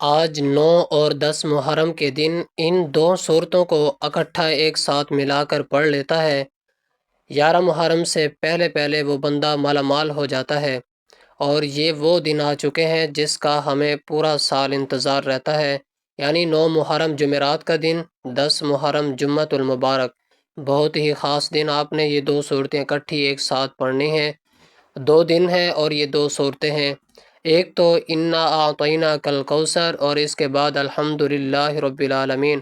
آج 9 اور 10 محرم کے دن ان دو صورتوں کو اکٹھا ایک ساتھ ملا کر پڑھ لیتا ہے۔ 11 محرم سے پہلے پہلے وہ بندہ مالا مال ہو جاتا ہے، اور یہ وہ دن آ چکے ہیں جس کا ہمیں پورا سال انتظار رہتا ہے، یعنی 9 محرم جمعرات کا دن، 10 محرم جمعۃ المبارک۔ بہت ہی خاص دن، آپ نے یہ دو صورتیں اکٹھی ایک ساتھ پڑھنی ہیں۔ 2 دن ہیں اور یہ 2 صورتیں ہیں۔ ایک تو انا اعطیناک الکوثر، اور اس کے بعد الحمدللہ رب العالمین۔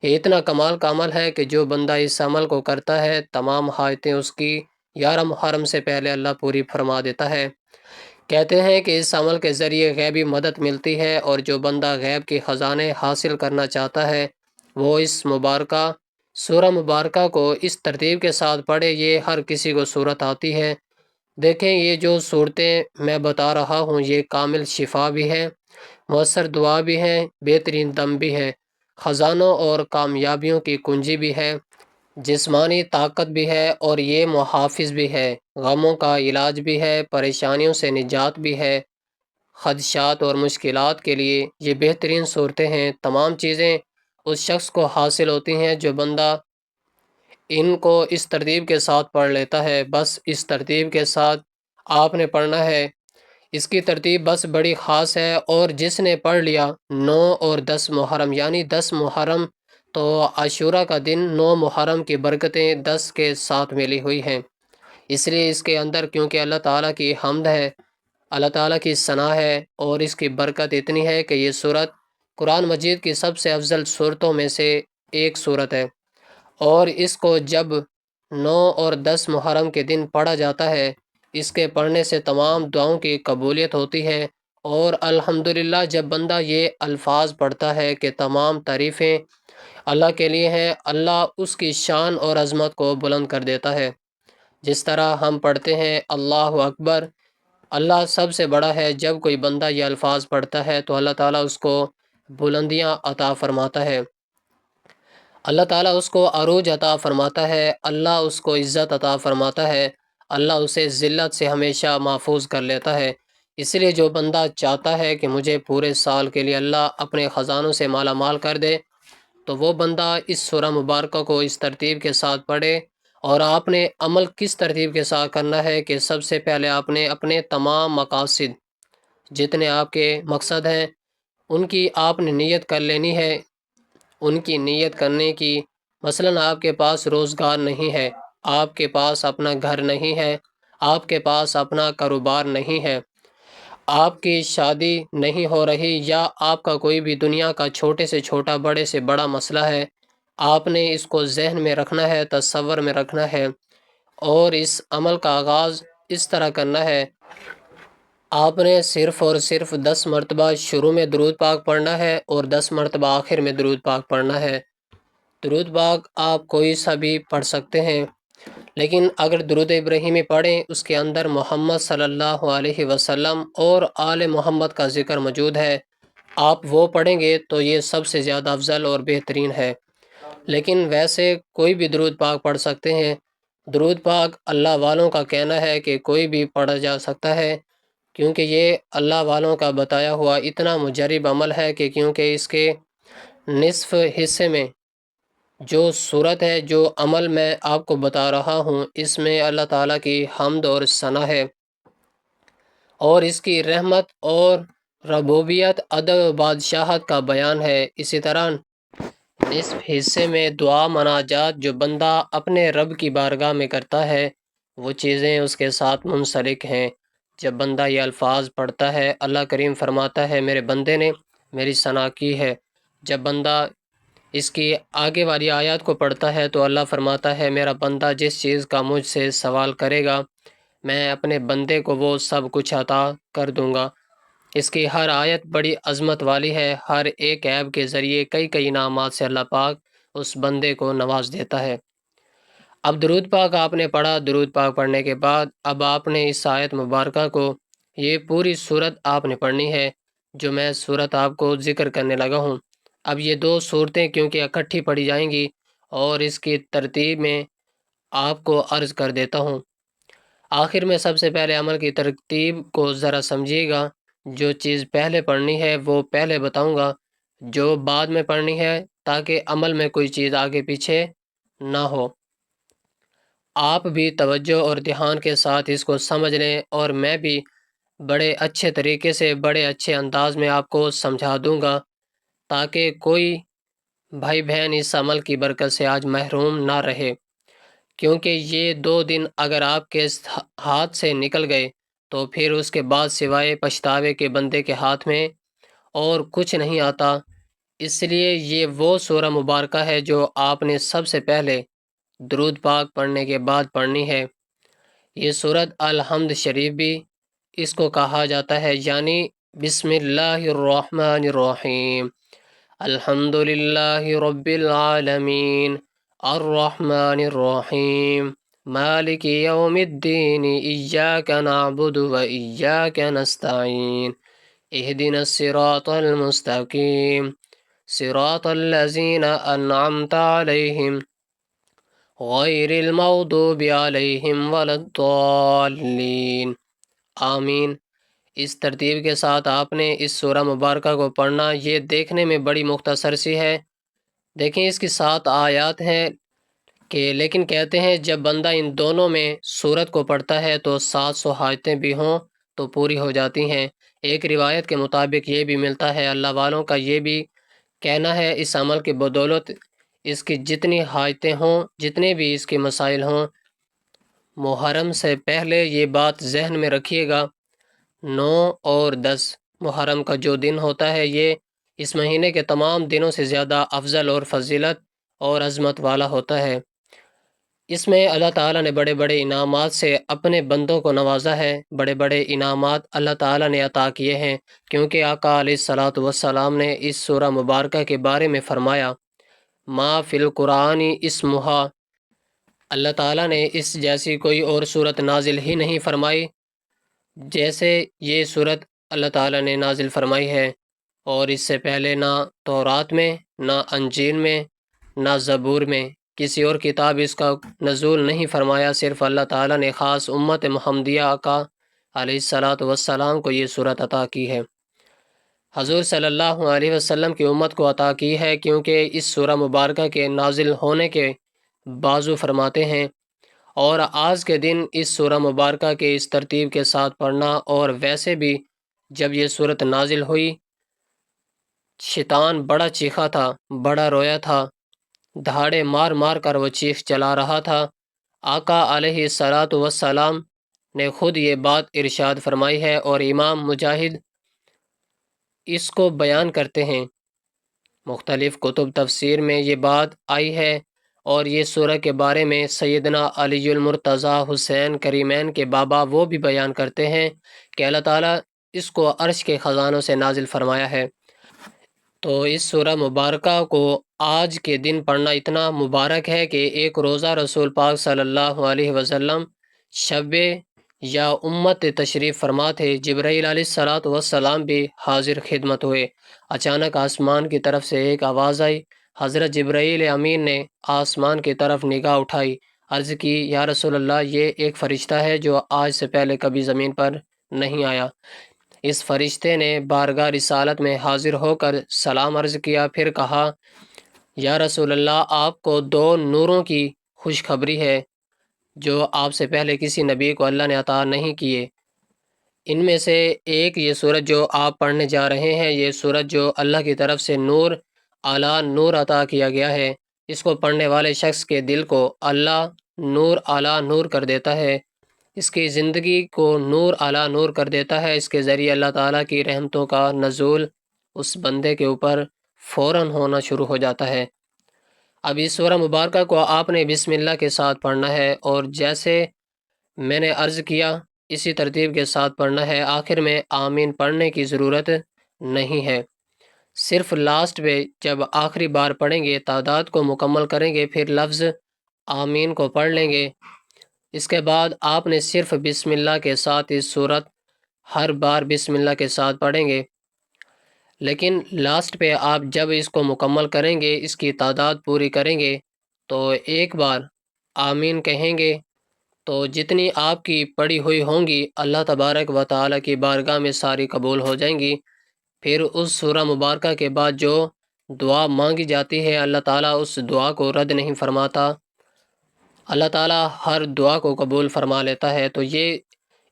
یہ اتنا کمال کا عمل ہے کہ جو بندہ اس عمل کو کرتا ہے، تمام حاجتیں اس کی 11 محرم سے پہلے اللہ پوری فرما دیتا ہے۔ کہتے ہیں کہ اس عمل کے ذریعے غیبی مدد ملتی ہے، اور جو بندہ غیب کے خزانے حاصل کرنا چاہتا ہے وہ اس مبارکہ سورہ مبارکہ کو اس ترتیب کے ساتھ پڑھے۔ یہ ہر کسی کو صورت آتی ہے۔ دیکھیں، یہ جو صورتیں میں بتا رہا ہوں یہ کامل شفا بھی ہے، مؤثر دعا بھی ہے، بہترین دم بھی ہے، خزانوں اور کامیابیوں کی کنجی بھی ہے، جسمانی طاقت بھی ہے، اور یہ محافظ بھی ہے، غموں کا علاج بھی ہے، پریشانیوں سے نجات بھی ہے، خدشات اور مشکلات کے لیے یہ بہترین صورتیں ہیں۔ تمام چیزیں اس شخص کو حاصل ہوتی ہیں جو بندہ ان کو اس ترتیب کے ساتھ پڑھ لیتا ہے۔ بس اس ترتیب کے ساتھ آپ نے پڑھنا ہے۔ اس کی ترتیب بس بڑی خاص ہے، اور جس نے پڑھ لیا 9 اور 10 محرم، یعنی 10 محرم تو عاشورہ کا دن، 9 محرم کی برکتیں 10 کے ساتھ ملی ہوئی ہیں۔ اس لیے اس کے اندر کیونکہ اللہ تعالیٰ کی حمد ہے، اللہ تعالیٰ کی ثنا ہے، اور اس کی برکت اتنی ہے کہ یہ صورت قرآن مجید کی سب سے افضل صورتوں میں سے ایک صورت ہے، اور اس کو جب 9 اور 10 محرم کے دن پڑھا جاتا ہے، اس کے پڑھنے سے تمام دعاؤں کی قبولیت ہوتی ہے۔ اور الحمدللہ جب بندہ یہ الفاظ پڑھتا ہے کہ تمام تعریفیں اللہ کے لیے ہیں، اللہ اس کی شان اور عظمت کو بلند کر دیتا ہے۔ جس طرح ہم پڑھتے ہیں اللہ اکبر، اللہ سب سے بڑا ہے، جب کوئی بندہ یہ الفاظ پڑھتا ہے تو اللہ تعالیٰ اس کو بلندیاں عطا فرماتا ہے، اللہ تعالیٰ اس کو عروج عطا فرماتا ہے، اللہ اس کو عزت عطا فرماتا ہے، اللہ اسے ذلت سے ہمیشہ محفوظ کر لیتا ہے۔ اس لیے جو بندہ چاہتا ہے کہ مجھے پورے سال کے لیے اللہ اپنے خزانوں سے مالا مال کر دے، تو وہ بندہ اس سورہ مبارکہ کو اس ترتیب کے ساتھ پڑھے۔ اور آپ نے عمل کس ترتیب کے ساتھ کرنا ہے کہ سب سے پہلے آپ نے اپنے تمام مقاصد، جتنے آپ کے مقصد ہیں، ان کی آپ نے نیت کر لینی ہے۔ ان کی نیت کرنے کی، مثلاً آپ کے پاس روزگار نہیں ہے، آپ کے پاس اپنا گھر نہیں ہے، آپ کے پاس اپنا کاروبار نہیں ہے، آپ کی شادی نہیں ہو رہی، یا آپ کا کوئی بھی دنیا کا چھوٹے سے چھوٹا بڑے سے بڑا مسئلہ ہے، آپ نے اس کو ذہن میں رکھنا ہے، تصور میں رکھنا ہے، اور اس عمل کا آغاز اس طرح کرنا ہے۔ آپ نے صرف اور صرف 10 مرتبہ شروع میں درود پاک پڑھنا ہے، اور 10 مرتبہ آخر میں درود پاک پڑھنا ہے۔ درود پاک آپ کوئی سا بھی پڑھ سکتے ہیں، لیکن اگر درود ابراہیمی پڑھیں اس کے اندر محمد صلی اللہ علیہ وسلم اور آل محمد کا ذکر موجود ہے، آپ وہ پڑھیں گے تو یہ سب سے زیادہ افضل اور بہترین ہے۔ لیکن ویسے کوئی بھی درود پاک پڑھ سکتے ہیں۔ درود پاک اللہ والوں کا کہنا ہے کہ کوئی بھی پڑھا جا سکتا ہے، کیونکہ یہ اللہ والوں کا بتایا ہوا اتنا مجرب عمل ہے کہ کیونکہ اس کے نصف حصے میں جو صورت ہے، جو عمل میں آپ کو بتا رہا ہوں، اس میں اللہ تعالیٰ کی حمد اور ثنا ہے، اور اس کی رحمت اور ربوبیت، عدل و بادشاہت کا بیان ہے۔ اسی طرح نصف حصے میں دعا مناجات جو بندہ اپنے رب کی بارگاہ میں کرتا ہے، وہ چیزیں اس کے ساتھ منسلک ہیں۔ جب بندہ یہ الفاظ پڑھتا ہے، اللہ کریم فرماتا ہے میرے بندے نے میری ثنا کی ہے۔ جب بندہ اس کی آگے والی آیات کو پڑھتا ہے تو اللہ فرماتا ہے میرا بندہ جس چیز کا مجھ سے سوال کرے گا، میں اپنے بندے کو وہ سب کچھ عطا کر دوں گا۔ اس کی ہر آیت بڑی عظمت والی ہے، ہر ایک عیب کے ذریعے کئی کئی انعامات سے اللہ پاک اس بندے کو نواز دیتا ہے۔ اب درود پاک آپ نے پڑھا، درود پاک پڑھنے کے بعد اب آپ نے اس آیت مبارکہ کو، یہ پوری صورت آپ نے پڑھنی ہے جو میں صورت آپ کو ذکر کرنے لگا ہوں۔ اب یہ 2 صورتیں کیونکہ اکٹھی پڑھی جائیں گی، اور اس کی ترتیب میں آپ کو عرض کر دیتا ہوں۔ آخر میں سب سے پہلے عمل کی ترتیب کو ذرا سمجھیے گا جو چیز پہلے پڑھنی ہے وہ پہلے بتاؤں گا، جو بعد میں پڑھنی ہے، تاکہ عمل میں کوئی چیز آگے پیچھے نہ ہو۔ آپ بھی توجہ اور دھیان کے ساتھ اس کو سمجھ لیں، اور میں بھی بڑے اچھے طریقے سے، بڑے اچھے انداز میں آپ کو سمجھا دوں گا، تاکہ کوئی بھائی بہن اس عمل کی برکت سے آج محروم نہ رہے۔ کیونکہ یہ 2 دن اگر آپ کے ہاتھ سے نکل گئے تو پھر اس کے بعد سوائے پچھتاوے کے بندے کے ہاتھ میں اور کچھ نہیں آتا۔ اس لیے یہ وہ سورہ مبارکہ ہے جو آپ نے سب سے پہلے درود پاک پڑھنے کے بعد پڑھنی ہے۔ یہ سورۃ الحمد شریف بھی اس کو کہا جاتا ہے، یعنی بسم اللہ الرحمن الرحیم، الحمد للہ رب العالمین، الرحمن الرحیم، مالک یوم الدین، ایاک نعبد و ایاک نستعین، اہدنا الصراط المستقیم، صراط الذین انعمت علیہم غیر المغضوب علیہم ولا الضالین، آمین۔ اس ترتیب کے ساتھ آپ نے اس سورہ مبارکہ کو پڑھنا۔ یہ دیکھنے میں بڑی مختصر سی ہے، دیکھیں اس کی 7 آیات ہیں لیکن کہتے ہیں جب بندہ ان دونوں میں سورت کو پڑھتا ہے تو 700 حاجتیں بھی ہوں تو پوری ہو جاتی ہیں۔ ایک روایت کے مطابق یہ بھی ملتا ہے، اللہ والوں کا یہ بھی کہنا ہے، اس عمل کی بدولت اس کی جتنی حاجتیں ہوں، جتنے بھی اس کے مسائل ہوں، محرم سے پہلے یہ بات ذہن میں رکھیے گا، 9 اور 10 محرم کا جو دن ہوتا ہے، یہ اس مہینے کے تمام دنوں سے زیادہ افضل اور فضیلت اور عظمت والا ہوتا ہے۔ اس میں اللہ تعالیٰ نے بڑے بڑے انعامات سے اپنے بندوں کو نوازا ہے، بڑے بڑے انعامات اللہ تعالیٰ نے عطا کیے ہیں، کیونکہ آقا علیہ الصلاۃ والسلام نے اس سورہ مبارکہ کے بارے میں فرمایا، ما فی القرآن اسمہا، اللہ تعالیٰ نے اس جیسی کوئی اور صورت نازل ہی نہیں فرمائی جیسے یہ صورت اللہ تعالیٰ نے نازل فرمائی ہے، اور اس سے پہلے نہ تورات میں، نہ انجیل میں، نہ زبور میں کسی اور کتاب اس کا نزول نہیں فرمایا، صرف اللہ تعالیٰ نے خاص امت محمدیہ آقا علیہ الصلاۃ والسلام کو یہ صورت عطا کی ہے، حضور صلی اللہ علیہ وسلم کی امت کو عطا کی ہے، کیونکہ اس سورہ مبارکہ کے نازل ہونے کے بازو فرماتے ہیں، اور آج کے دن اس سورہ مبارکہ کے اس ترتیب کے ساتھ پڑھنا، اور ویسے بھی جب یہ صورت نازل ہوئی شیطان بڑا چیخا تھا، بڑا رویا تھا، دھاڑے مار مار کر وہ چیخ چلا رہا تھا۔ آقا علیہ الصلاۃ والسلام نے خود یہ بات ارشاد فرمائی ہے، اور امام مجاہد اس کو بیان کرتے ہیں، مختلف کتب تفسیر میں یہ بات آئی ہے، اور یہ سورہ کے بارے میں سیدنا علی المرتضیٰ حسین کریمین کے بابا وہ بھی بیان کرتے ہیں کہ اللہ تعالیٰ اس کو عرش کے خزانوں سے نازل فرمایا ہے۔ تو اس سورہ مبارکہ کو آج کے دن پڑھنا اتنا مبارک ہے کہ ایک روزہ رسول پاک صلی اللہ علیہ وسلم شب یا امت تشریف فرما تھے، جبرائیل علیہ الصلاۃ والسلام بھی حاضر خدمت ہوئے۔ اچانک آسمان کی طرف سے ایک آواز آئی، حضرت جبرائیل امین نے آسمان کی طرف نگاہ اٹھائی، عرض کی، یا رسول اللہ، یہ ایک فرشتہ ہے جو آج سے پہلے کبھی زمین پر نہیں آیا۔ اس فرشتے نے بارگاہ رسالت میں حاضر ہو کر سلام عرض کیا، پھر کہا، یا رسول اللہ، آپ کو 2 نوروں کی خوشخبری ہے جو آپ سے پہلے کسی نبی کو اللہ نے عطا نہیں کیے۔ ان میں سے ایک یہ سورت جو آپ پڑھنے جا رہے ہیں، یہ سورت جو اللہ کی طرف سے نور اعلیٰ نور عطا کیا گیا ہے، اس کو پڑھنے والے شخص کے دل کو اللہ نور اعلیٰ نور کر دیتا ہے، اس کی زندگی کو نور اعلیٰ نور کر دیتا ہے، اس کے ذریعے اللہ تعالیٰ کی رحمتوں کا نزول اس بندے کے اوپر فوراً ہونا شروع ہو جاتا ہے۔ اب اس سورہ مبارکہ کو آپ نے بسم اللہ کے ساتھ پڑھنا ہے، اور جیسے میں نے عرض کیا اسی ترتیب کے ساتھ پڑھنا ہے، آخر میں آمین پڑھنے کی ضرورت نہیں ہے، صرف لاسٹ پہ جب آخری بار پڑھیں گے، تعداد کو مکمل کریں گے، پھر لفظ آمین کو پڑھ لیں گے، اس کے بعد آپ نے صرف بسم اللہ کے ساتھ اس صورت ہر بار بسم اللہ کے ساتھ پڑھیں گے، لیکن لاسٹ پہ آپ جب اس کو مکمل کریں گے، اس کی تعداد پوری کریں گے، تو ایک بار آمین کہیں گے تو جتنی آپ کی پڑھی ہوئی ہوں گی اللہ تبارک و تعالیٰ کی بارگاہ میں ساری قبول ہو جائیں گی۔ پھر اس سورہ مبارکہ کے بعد جو دعا مانگی جاتی ہے اللہ تعالیٰ اس دعا کو رد نہیں فرماتا، اللہ تعالیٰ ہر دعا کو قبول فرما لیتا ہے۔ تو یہ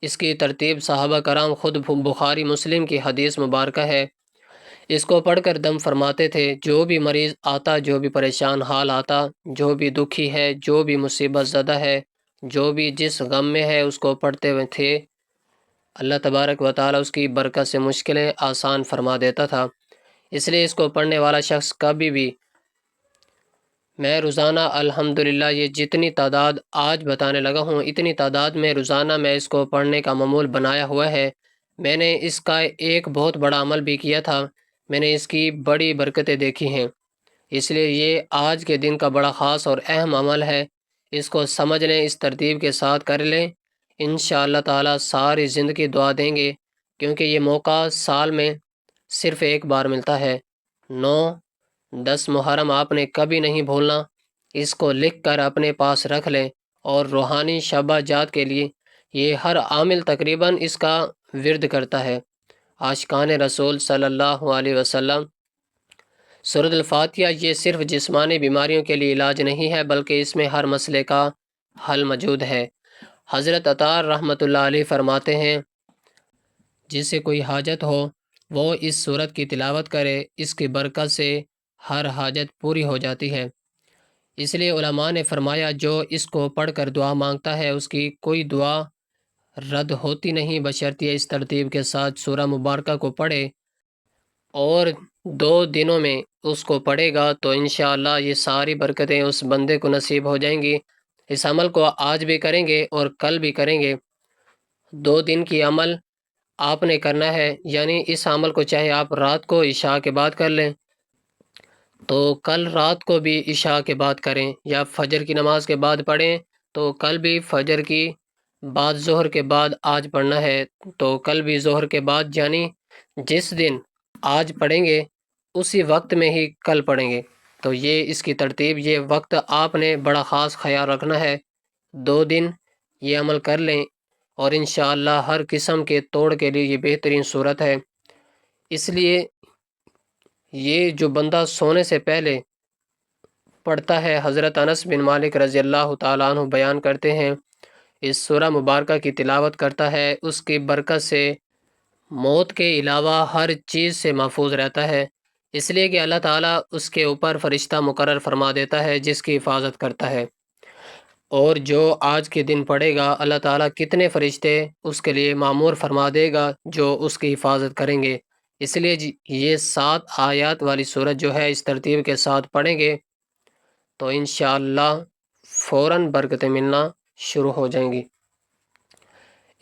اس کی ترتیب صحابہ کرام خود بخاری مسلم کی حدیث مبارکہ ہے، اس کو پڑھ کر دم فرماتے تھے۔ جو بھی مریض آتا، جو بھی پریشان حال آتا، جو بھی دکھی ہے، جو بھی مصیبت زدہ ہے، جو بھی جس غم میں ہے، اس کو پڑھتے ہوئے تھے، اللہ تبارک و تعالیٰ اس کی برکت سے مشکلیں آسان فرما دیتا تھا۔ اس لیے اس کو پڑھنے والا شخص کبھی بھی، میں روزانہ الحمدللہ یہ جتنی تعداد آج بتانے لگا ہوں اتنی تعداد میں روزانہ میں اس کو پڑھنے کا معمول بنایا ہوا ہے۔ میں نے اس کا ایک بہت بڑا عمل بھی کیا تھا، میں نے اس کی بڑی برکتیں دیکھی ہیں، اس لیے یہ آج کے دن کا بڑا خاص اور اہم عمل ہے۔ اس کو سمجھ لیں، اس ترتیب کے ساتھ کر لیں، انشاءاللہ تعالیٰ ساری زندگی دعا دیں گے، کیونکہ یہ موقع سال میں صرف ایک بار ملتا ہے۔ 9-10 محرم آپ نے کبھی نہیں بھولنا، اس کو لکھ کر اپنے پاس رکھ لیں، اور روحانی شعبہ جات کے لیے یہ ہر عامل تقریباً اس کا ورد کرتا ہے۔ عاشقان رسول صلی اللہ علیہ وسلم، سورۃ الفاتحہ یہ صرف جسمانی بیماریوں کے لیے علاج نہیں ہے، بلکہ اس میں ہر مسئلے کا حل موجود ہے۔ حضرت عطار رحمۃ اللہ علیہ فرماتے ہیں، جسے کوئی حاجت ہو وہ اس سورت کی تلاوت کرے، اس کی برکت سے ہر حاجت پوری ہو جاتی ہے۔ اس لیے علماء نے فرمایا جو اس کو پڑھ کر دعا مانگتا ہے اس کی کوئی دعا رد ہوتی نہیں، بشرطیہ اس ترتیب کے ساتھ سورہ مبارکہ کو پڑھے اور 2 دنوں میں اس کو پڑھے گا تو انشاءاللہ یہ ساری برکتیں اس بندے کو نصیب ہو جائیں گی۔ اس عمل کو آج بھی کریں گے اور کل بھی کریں گے، 2 دن کی عمل آپ نے کرنا ہے، یعنی اس عمل کو چاہے آپ رات کو عشاء کے بعد کر لیں تو کل رات کو بھی عشاء کے بعد کریں، یا فجر کی نماز کے بعد پڑھیں تو کل بھی فجر کی بعد ظہر کے بعد آج پڑھنا ہے تو کل بھی ظہر کے بعد، یعنی جس دن آج پڑھیں گے اسی وقت میں ہی کل پڑھیں گے۔ تو یہ اس کی ترتیب، یہ وقت آپ نے بڑا خاص خیال رکھنا ہے۔ 2 دن یہ عمل کر لیں اور انشاءاللہ ہر قسم کے توڑ کے لیے یہ بہترین صورت ہے۔ اس لیے یہ جو بندہ سونے سے پہلے پڑھتا ہے، حضرت انس بن مالک رضی اللہ تعالیٰ عنہ بیان کرتے ہیں، اس سورہ مبارکہ کی تلاوت کرتا ہے، اس کی برکت سے موت کے علاوہ ہر چیز سے محفوظ رہتا ہے، اس لیے کہ اللہ تعالیٰ اس کے اوپر فرشتہ مقرر فرما دیتا ہے جس کی حفاظت کرتا ہے۔ اور جو آج کے دن پڑھے گا اللہ تعالیٰ کتنے فرشتے اس کے لیے معمور فرما دے گا جو اس کی حفاظت کریں گے۔ اس لیے یہ 7 آیات والی سورت جو ہے اس ترتیب کے ساتھ پڑھیں گے تو انشاءاللہ فوراً برکتیں ملنا شروع ہو جائیں گی۔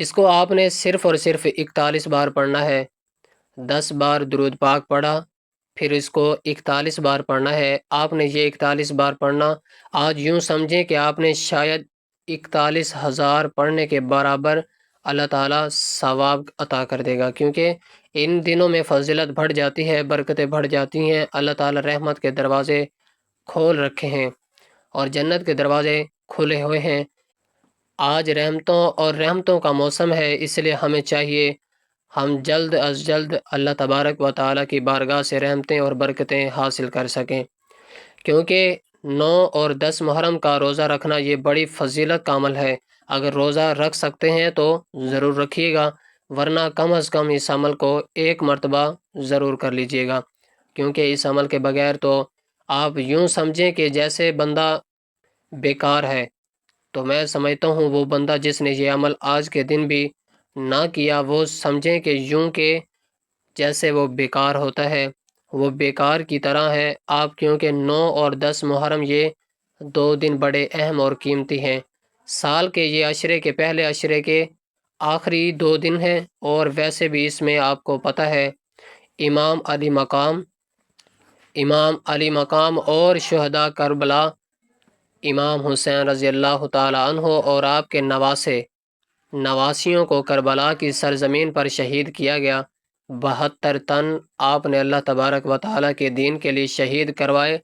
اس کو آپ نے صرف اور صرف 41 بار پڑھنا ہے۔ 10 بار درود پاک پڑھا، پھر اس کو 41 بار پڑھنا ہے۔ آپ نے یہ 41 بار پڑھنا، آج یوں سمجھیں کہ آپ نے شاید 41,000 پڑھنے کے برابر اللہ تعالیٰ ثواب عطا کر دے گا، کیونکہ ان دنوں میں فضیلت بڑھ جاتی ہے، برکتیں بڑھ جاتی ہیں، اللہ تعالیٰ رحمت کے دروازے کھول رکھے ہیں اور جنت کے دروازے کھلے ہوئے ہیں۔ آج رحمتوں کا موسم ہے، اس لیے ہمیں چاہیے ہم جلد از جلد اللہ تبارک و تعالیٰ کی بارگاہ سے رحمتیں اور برکتیں حاصل کر سکیں، کیونکہ 9 اور 10 محرم کا روزہ رکھنا یہ بڑی فضیلت کا عمل ہے۔ اگر روزہ رکھ سکتے ہیں تو ضرور رکھیے گا، ورنہ کم از کم اس عمل کو 1 مرتبہ ضرور کر لیجئے گا، کیونکہ اس عمل کے بغیر تو آپ یوں سمجھیں کہ جیسے بندہ بیکار ہے۔ تو میں سمجھتا ہوں وہ بندہ جس نے یہ عمل آج کے دن بھی نہ کیا، وہ سمجھیں کہ یوں کہ جیسے وہ بیکار ہوتا ہے، وہ بیکار کی طرح ہے آپ، کیونکہ 9 اور 10 محرم یہ 2 دن بڑے اہم اور قیمتی ہیں۔ سال کے یہ عشرے کے پہلے عشرے کے آخری 2 دن ہیں، اور ویسے بھی اس میں آپ کو پتہ ہے امام علی مقام اور شہداء کربلا امام حسین رضی اللہ تعالی عنہ اور آپ کے نواسیوں کو کربلا کی سرزمین پر شہید کیا گیا۔ 72 تن آپ نے اللہ تبارک و تعالیٰ کے دین کے لیے شہید کروائے۔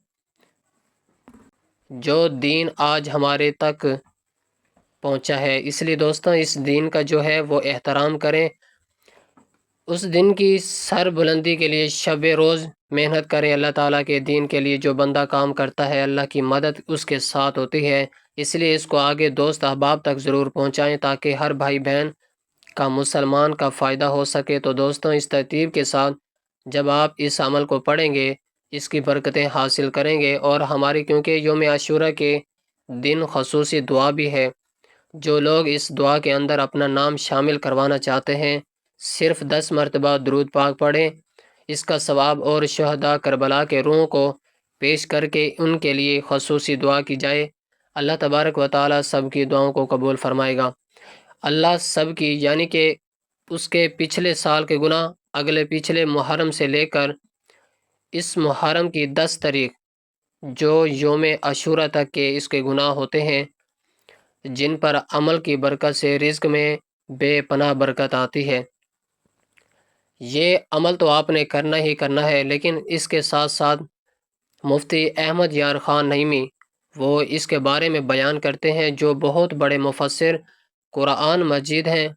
جو دین آج ہمارے تک پہنچا ہے۔ اس لیے دوستوں اس دین کا جو ہے وہ احترام کریں، اس دن کی سر بلندی کے لیے شب روز محنت کریں۔ اللہ تعالیٰ کے دین کے لیے جو بندہ کام کرتا ہے اللہ کی مدد اس کے ساتھ ہوتی ہے، اس لیے اس کو آگے دوست احباب تک ضرور پہنچائیں تاکہ ہر بھائی بہن کا، مسلمان کا فائدہ ہو سکے۔ تو دوستوں اس ترتیب کے ساتھ جب آپ اس عمل کو پڑھیں گے اس کی برکتیں حاصل کریں گے، اور ہماری کیونکہ یوم عاشورہ کے دن خصوصی دعا بھی ہے، جو لوگ اس دعا کے اندر اپنا نام شامل کروانا چاہتے ہیں صرف 10 مرتبہ درود پاک پڑھیں، اس کا ثواب، اور شہداء کربلا کے روحوں کو پیش کر کے ان کے لیے خصوصی دعا کی جائے۔ اللہ تبارک و تعالی سب کی دعاؤں کو قبول فرمائے گا۔ اللہ سب کی، یعنی کہ اس کے پچھلے سال کے گناہ، اگلے پچھلے محرم سے لے کر اس محرم کی 10 تاریخ جو یوم عاشورہ تک کے اس کے گناہ ہوتے ہیں، جن پر عمل کی برکت سے رزق میں بے پناہ برکت آتی ہے، یہ عمل تو آپ نے کرنا ہی کرنا ہے۔ لیکن اس کے ساتھ ساتھ مفتی احمد یار خان نعیمی وہ اس کے بارے میں بیان کرتے ہیں، جو بہت بڑے مفسر قرآن مجید ہیں،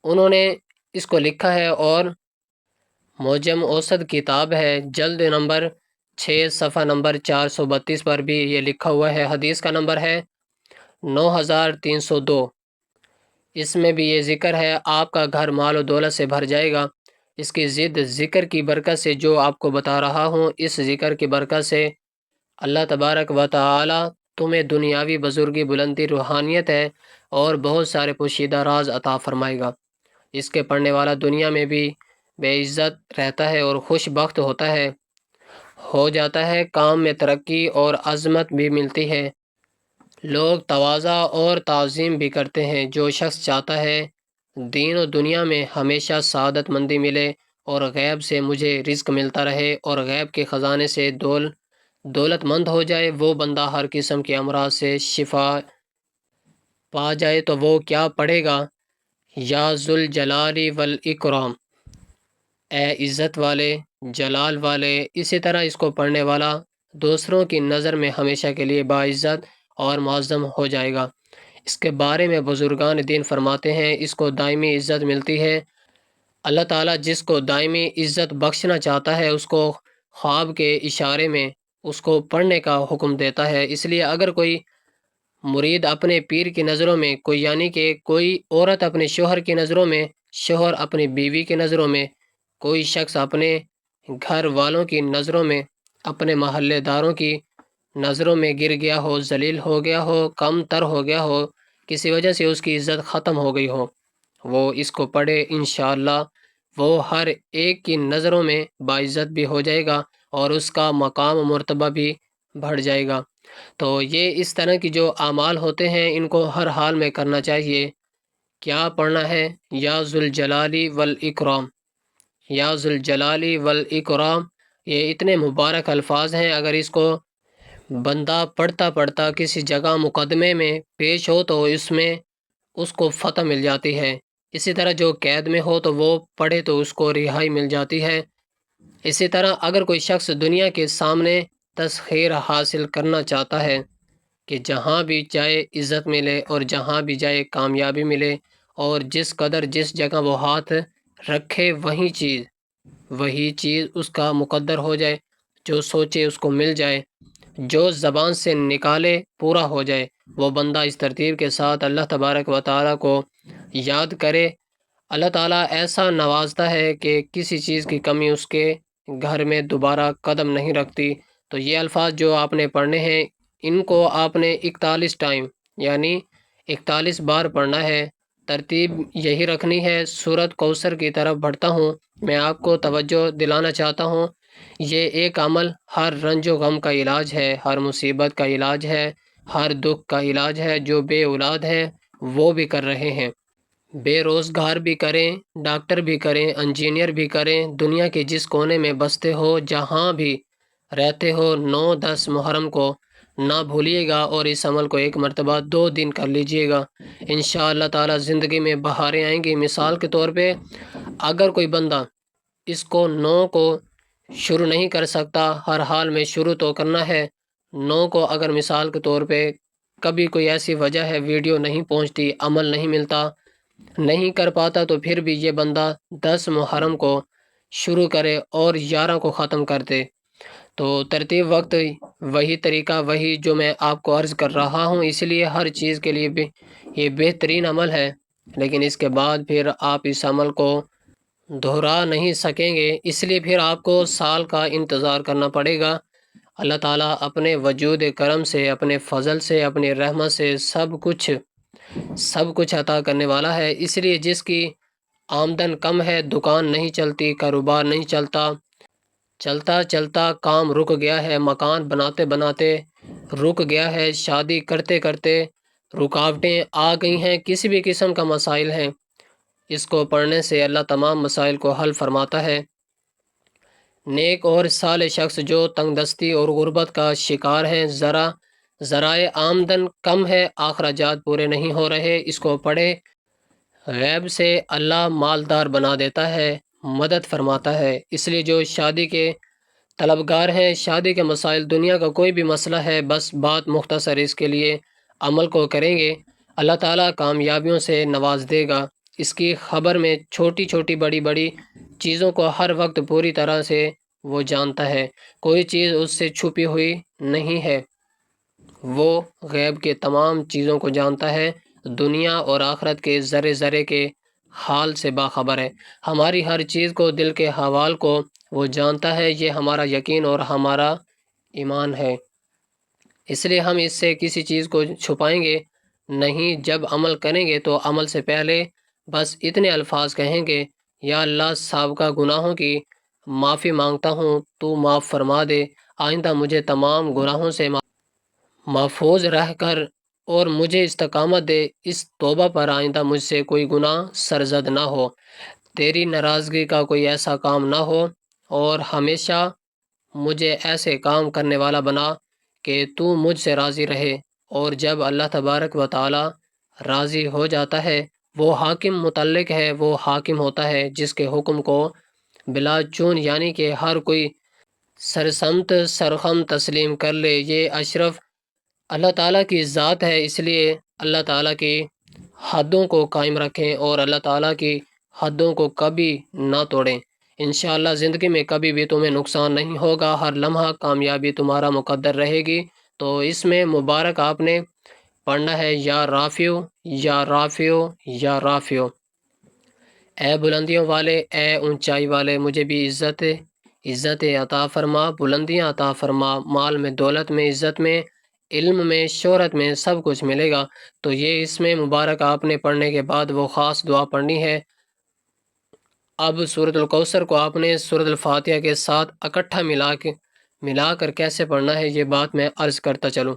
انہوں نے اس کو لکھا ہے، اور معجم اوسط کتاب ہے، جلد نمبر 6 صفحہ نمبر 432 پر بھی یہ لکھا ہوا ہے۔ حدیث کا نمبر ہے 9302۔ اس میں بھی یہ ذکر ہے آپ کا گھر مال و دولت سے بھر جائے گا۔ اس کی ضد ذکر کی برکت سے جو آپ کو بتا رہا ہوں، اس ذکر کی برکت سے اللہ تبارک و تعالی تمہیں دنیاوی بزرگی، بلندی، روحانیت ہے اور بہت سارے پوشیدہ راز عطا فرمائے گا۔ اس کے پڑھنے والا دنیا میں بھی بے عزت رہتا ہے اور خوش بخت ہوتا ہے، ہو جاتا ہے، کام میں ترقی اور عظمت بھی ملتی ہے، لوگ تواضع اور تعظیم بھی کرتے ہیں۔ جو شخص چاہتا ہے دین و دنیا میں ہمیشہ سعادت مندی ملے اور غیب سے مجھے رزق ملتا رہے اور غیب کے خزانے سے دولت مند ہو جائے، وہ بندہ ہر قسم کے امراض سے شفا پا جائے، تو وہ کیا پڑھے گا؟ یا ذوالجلال والاکرام، اے عزت والے، جلال والے۔ اسی طرح اس کو پڑھنے والا دوسروں کی نظر میں ہمیشہ کے لیے باعزت اور معظم ہو جائے گا۔ اس کے بارے میں بزرگان دین فرماتے ہیں اس کو دائمی عزت ملتی ہے۔ اللہ تعالیٰ جس کو دائمی عزت بخشنا چاہتا ہے اس کو خواب کے اشارے میں اس کو پڑھنے کا حکم دیتا ہے۔ اس لیے اگر کوئی مرید اپنے پیر کی نظروں میں، کوئی یعنی کہ کوئی عورت اپنے شوہر کی نظروں میں، شوہر اپنی بیوی کی نظروں میں، کوئی شخص اپنے گھر والوں کی نظروں میں، اپنے محلے داروں کی نظروں میں گر گیا ہو، ذلیل ہو گیا ہو، کم تر ہو گیا ہو، کسی وجہ سے اس کی عزت ختم ہو گئی ہو، وہ اس کو پڑھے، انشاءاللہ وہ ہر ایک کی نظروں میں باعزت بھی ہو جائے گا اور اس کا مقام و مرتبہ بھی بڑھ جائے گا۔ تو یہ اس طرح کی جو اعمال ہوتے ہیں ان کو ہر حال میں کرنا چاہیے۔ کیا پڑھنا ہے؟ یا ذوالجلال والاکرام، یا ذوالجلال والاکرام، یہ اتنے مبارک الفاظ ہیں، اگر اس کو بندہ پڑھتا پڑھتا کسی جگہ مقدمے میں پیش ہو تو اس میں اس کو فتح مل جاتی ہے۔ اسی طرح جو قید میں ہو تو وہ پڑھے تو اس کو رہائی مل جاتی ہے۔ اسی طرح اگر کوئی شخص دنیا کے سامنے تسخیر حاصل کرنا چاہتا ہے کہ جہاں بھی جائے عزت ملے اور جہاں بھی جائے کامیابی ملے، اور جس قدر جس جگہ وہ ہاتھ رکھے وہی چیز اس کا مقدر ہو جائے، جو سوچے اس کو مل جائے، جو زبان سے نکالے پورا ہو جائے، وہ بندہ اس ترتیب کے ساتھ اللہ تبارک و تعالیٰ کو یاد کرے، اللہ تعالیٰ ایسا نوازتا ہے کہ کسی چیز کی کمی اس کے گھر میں دوبارہ قدم نہیں رکھتی۔ تو یہ الفاظ جو آپ نے پڑھنے ہیں ان کو آپ نے 41 ٹائم یعنی 41 بار پڑھنا ہے۔ ترتیب یہی رکھنی ہے۔ سورۃ کوثر کی طرف بڑھتا ہوں، میں آپ کو توجہ دلانا چاہتا ہوں، یہ ایک عمل ہر رنج و غم کا علاج ہے، ہر مصیبت کا علاج ہے، ہر دکھ کا علاج ہے۔ جو بے اولاد ہیں وہ بھی کر رہے ہیں، بے روزگار بھی کریں، ڈاکٹر بھی کریں، انجینئر بھی کریں، دنیا کے جس کونے میں بستے ہو، جہاں بھی رہتے ہو، 9-10 محرم کو نہ بھولیے گا اور اس عمل کو ایک مرتبہ 2 دن کر لیجئے گا، انشاءاللہ تعالی زندگی میں بہاریں آئیں گی۔ مثال کے طور پہ اگر کوئی بندہ اس کو 9 کو شروع نہیں کر سکتا، ہر حال میں شروع تو کرنا ہے۔ 9 کو اگر مثال کے طور پہ کبھی کوئی ایسی وجہ ہے ویڈیو نہیں پہنچتی، عمل نہیں ملتا، نہیں کر پاتا، تو پھر بھی یہ بندہ 10 محرم کو شروع کرے اور 11 کو ختم کر دے۔ تو ترتیب وقت وہی طریقہ، وہی جو میں آپ کو عرض کر رہا ہوں، اس لیے ہر چیز کے لیے یہ بہترین عمل ہے، لیکن اس کے بعد پھر آپ اس عمل کو دہرا نہیں سکیں گے، اس لیے پھر آپ کو سال کا انتظار کرنا پڑے گا۔ اللہ تعالیٰ اپنے وجود کرم سے، اپنے فضل سے، اپنی رحمت سے سب کچھ عطا کرنے والا ہے۔ اس لیے جس کی آمدن کم ہے، دکان نہیں چلتی، کاروبار نہیں چلتا، چلتا چلتا کام رک گیا ہے، مکان بناتے بناتے رک گیا ہے، شادی کرتے کرتے رکاوٹیں آ گئی ہیں، کسی بھی قسم کا مسائل ہیں، اس کو پڑھنے سے اللہ تمام مسائل کو حل فرماتا ہے۔ نیک اور صالح شخص جو تنگ دستی اور غربت کا شکار ہیں، ذرائع آمدن کم ہے، اخراجات پورے نہیں ہو رہے، اس کو پڑھے، غیب سے اللہ مالدار بنا دیتا ہے، مدد فرماتا ہے۔ اس لیے جو شادی کے طلبگار ہیں، شادی کے مسائل، دنیا کا کوئی بھی مسئلہ ہے، بس بات مختصر اس کے لیے عمل کو کریں گے، اللہ تعالیٰ کامیابیوں سے نواز دے گا۔ اس کی خبر میں چھوٹی چھوٹی بڑی بڑی چیزوں کو ہر وقت پوری طرح سے وہ جانتا ہے، کوئی چیز اس سے چھپی ہوئی نہیں ہے، وہ غیب کے تمام چیزوں کو جانتا ہے، دنیا اور آخرت کے ذرے ذرے کے حال سے باخبر ہے، ہماری ہر چیز کو، دل کے حوال کو وہ جانتا ہے، یہ ہمارا یقین اور ہمارا ایمان ہے۔ اس لیے ہم اس سے کسی چیز کو چھپائیں گے نہیں، جب عمل کریں گے تو عمل سے پہلے بس اتنے الفاظ کہیں گے، یا اللہ سابقہ گناہوں کی معافی مانگتا ہوں، تو معاف فرما دے، آئندہ مجھے تمام گناہوں سے محفوظ رہ کر اور مجھے استقامت دے، اس توبہ پر آئندہ مجھ سے کوئی گناہ سرزد نہ ہو، تیری ناراضگی کا کوئی ایسا کام نہ ہو، اور ہمیشہ مجھے ایسے کام کرنے والا بنا کہ تو مجھ سے راضی رہے۔ اور جب اللہ تبارک و تعالی راضی ہو جاتا ہے، وہ حاکم متعلق ہے، وہ حاکم ہوتا ہے جس کے حکم کو بلا چون، یعنی کہ ہر کوئی سرسمت سرخم تسلیم کر لے، یہ اشرف اللہ تعالیٰ کی ذات ہے۔ اس لیے اللہ تعالیٰ کی حدوں کو قائم رکھیں اور اللہ تعالیٰ کی حدوں کو کبھی نہ توڑیں، انشاءاللہ زندگی میں کبھی بھی تمہیں نقصان نہیں ہوگا، ہر لمحہ کامیابی تمہارا مقدر رہے گی۔ تو اس میں مبارک آپ نے پڑھنا ہے، یا رافیو یا رافیو یا رافیو، اے بلندیوں والے، اے اونچائی والے، مجھے بھی عزت عطا فرما، بلندیاں عطا فرما، مال میں، دولت میں، عزت میں، علم میں، شہرت میں، سب کچھ ملے گا۔ تو یہ اس میں مبارک آپ نے پڑھنے کے بعد وہ خاص دعا پڑھنی ہے۔ اب سورۃ الکوثر کو آپ نے سورۃ الفاتحہ کے ساتھ اکٹھا ملا کر کیسے پڑھنا ہے، یہ بات میں عرض کرتا چلوں۔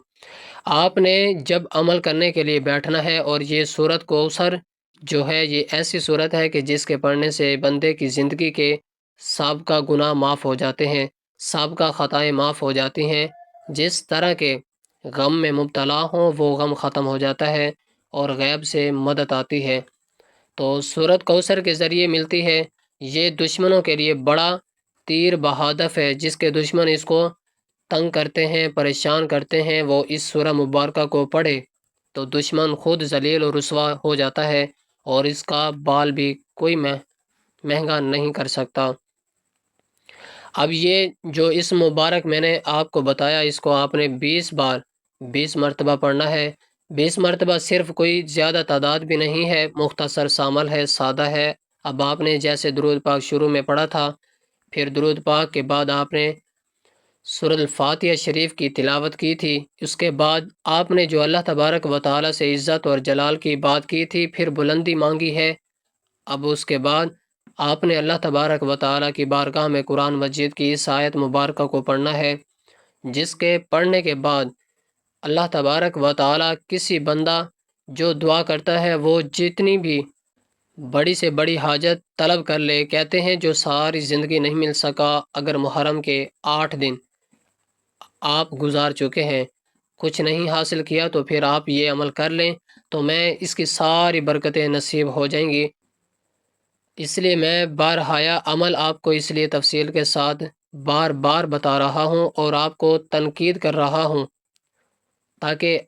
آپ نے جب عمل کرنے کے لیے بیٹھنا ہے، اور یہ سورۃ کوثر جو ہے، یہ ایسی سورت ہے کہ جس کے پڑھنے سے بندے کی زندگی کے سابقہ گناہ معاف ہو جاتے ہیں، سابقہ خطائیں معاف ہو جاتی ہیں، جس طرح کے غم میں مبتلا ہوں وہ غم ختم ہو جاتا ہے، اور غیب سے مدد آتی ہے۔ تو سورۃ کوثر کے ذریعے ملتی ہے، یہ دشمنوں کے لیے بڑا تیر بہادف ہے، جس کے دشمن اس کو تنگ کرتے ہیں، پریشان کرتے ہیں، وہ اس سورہ مبارکہ کو پڑھے تو دشمن خود ذلیل و رسوا ہو جاتا ہے، اور اس کا بال بھی کوئی مہنگا نہیں کر سکتا۔ اب یہ جو اس مبارک میں نے آپ کو بتایا، اس کو آپ نے 20 مرتبہ پڑھنا ہے، 20 مرتبہ، صرف کوئی زیادہ تعداد بھی نہیں ہے، مختصر سا عمل ہے، سادہ ہے۔ اب آپ نے جیسے درود پاک شروع میں پڑھا تھا، پھر درود پاک کے بعد آپ نے سورۃ الفاتحہ شریف کی تلاوت کی تھی، اس کے بعد آپ نے جو اللہ تبارک و تعالی سے عزت اور جلال کی بات کی تھی، پھر بلندی مانگی ہے، اب اس کے بعد آپ نے اللہ تبارک و تعالی کی بارگاہ میں قرآن مجید کی اس آیت مبارکہ کو پڑھنا ہے، جس کے پڑھنے کے بعد اللہ تبارک و تعالی کسی بندہ جو دعا کرتا ہے، وہ جتنی بھی بڑی سے بڑی حاجت طلب کر لے، کہتے ہیں جو ساری زندگی نہیں مل سکا، اگر محرم کے 8 دن آپ گزار چکے ہیں، کچھ نہیں حاصل کیا، تو پھر آپ یہ عمل کر لیں تو میں اس کی ساری برکتیں نصیب ہو جائیں گی۔ اس لیے میں بارہایا عمل آپ کو اس لیے تفصیل کے ساتھ بار بار بتا رہا ہوں اور آپ کو تنقید کر رہا ہوں، تاکہ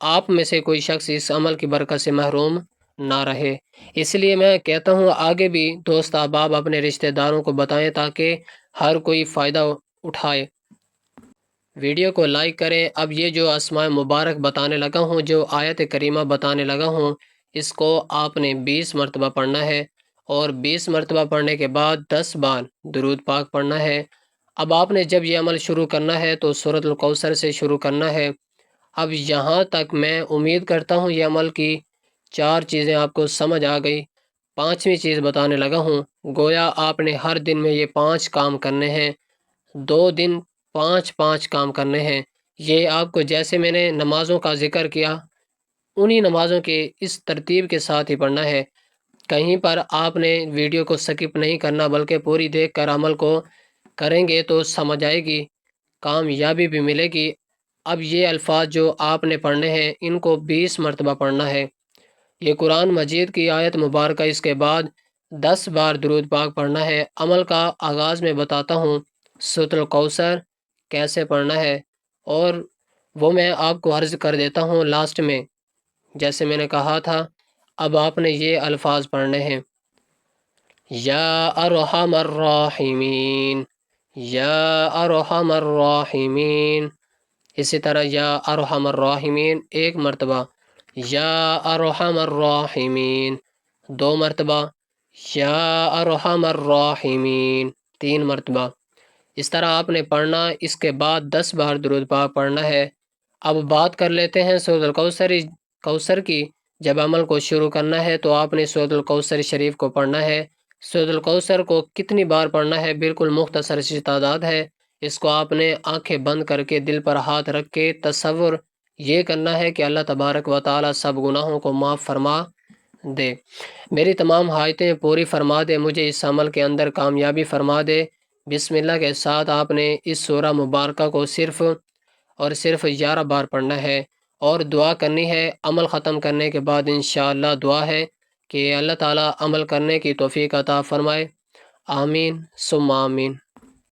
آپ میں سے کوئی شخص اس عمل کی برکت سے محروم نہ رہے۔ اس لیے میں کہتا ہوں آگے بھی دوست احباب اپنے رشتہ داروں کو بتائیں تاکہ ہر کوئی فائدہ اٹھائے۔ ویڈیو کو لائک کریں۔ اب یہ جو اسماء مبارک بتانے لگا ہوں، جو آیت کریمہ بتانے لگا ہوں، اس کو آپ نے 20 مرتبہ پڑھنا ہے، اور 20 مرتبہ پڑھنے کے بعد 10 بار درود پاک پڑھنا ہے۔ اب آپ نے جب یہ عمل شروع کرنا ہے تو سورۃ الکوثر سے شروع کرنا ہے۔ اب یہاں تک میں امید کرتا ہوں یہ عمل کی 4 چیزیں آپ کو سمجھ آ گئی۔ 5ویں چیز بتانے لگا ہوں، گویا آپ نے ہر دن میں یہ 5 کام کرنے ہیں، 2 دن 5 کام کرنے ہیں۔ یہ آپ کو جیسے میں نے نمازوں کا ذکر کیا، انہی نمازوں کے اس ترتیب کے ساتھ ہی پڑھنا ہے۔ کہیں پر آپ نے ویڈیو کو سکپ نہیں کرنا، بلکہ پوری دیکھ کر عمل کو کریں گے تو سمجھ آئے گی، کامیابی بھی ملے گی۔ اب یہ الفاظ جو آپ نے پڑھنے ہیں ان کو 20 مرتبہ پڑھنا ہے۔ یہ قرآن مجید کی آیت مبارکہ، اس کے بعد 10 بار درود پاک پڑھنا ہے۔ عمل کا آغاز میں بتاتا ہوں سورۃ الکوثر کیسے پڑھنا ہے، اور وہ میں آپ کو عرض کر دیتا ہوں لاسٹ میں، جیسے میں نے کہا تھا۔ اب آپ نے یہ الفاظ پڑھنے ہیں، یا ارحم الراحمین، یا ارحم الراحمین۔ اسی طرح یا ارحم الراحمین 1 مرتبہ، یا ارحم الراحمین 2 مرتبہ، یا ارحم الراحمین 3 مرتبہ۔ اس طرح آپ نے پڑھنا۔ اس کے بعد 10 بار درود پاک پڑھنا ہے۔ اب بات کر لیتے ہیں سورۃ الکوثر کی۔ جب عمل کو شروع کرنا ہے تو آپ نے سورۃ الکوثر شریف کو پڑھنا ہے۔ سورۃ الکوثر کو کتنی بار پڑھنا ہے؟ بالکل مختصر سی تعداد ہے۔ اس کو آپ نے آنکھیں بند کر کے دل پر ہاتھ رکھ کے تصور یہ کرنا ہے کہ اللہ تبارک و تعالی سب گناہوں کو معاف فرما دے، میری تمام حاجتیں پوری فرما دے، مجھے اس عمل کے اندر کامیابی فرما دے۔ بسم اللہ کے ساتھ آپ نے اس سورہ مبارکہ کو صرف اور صرف 11 بار پڑھنا ہے، اور دعا کرنی ہے۔ عمل ختم کرنے کے بعد انشاءاللہ دعا ہے کہ اللہ تعالی عمل کرنے کی توفیق عطا فرمائے۔ آمین ثم آمین۔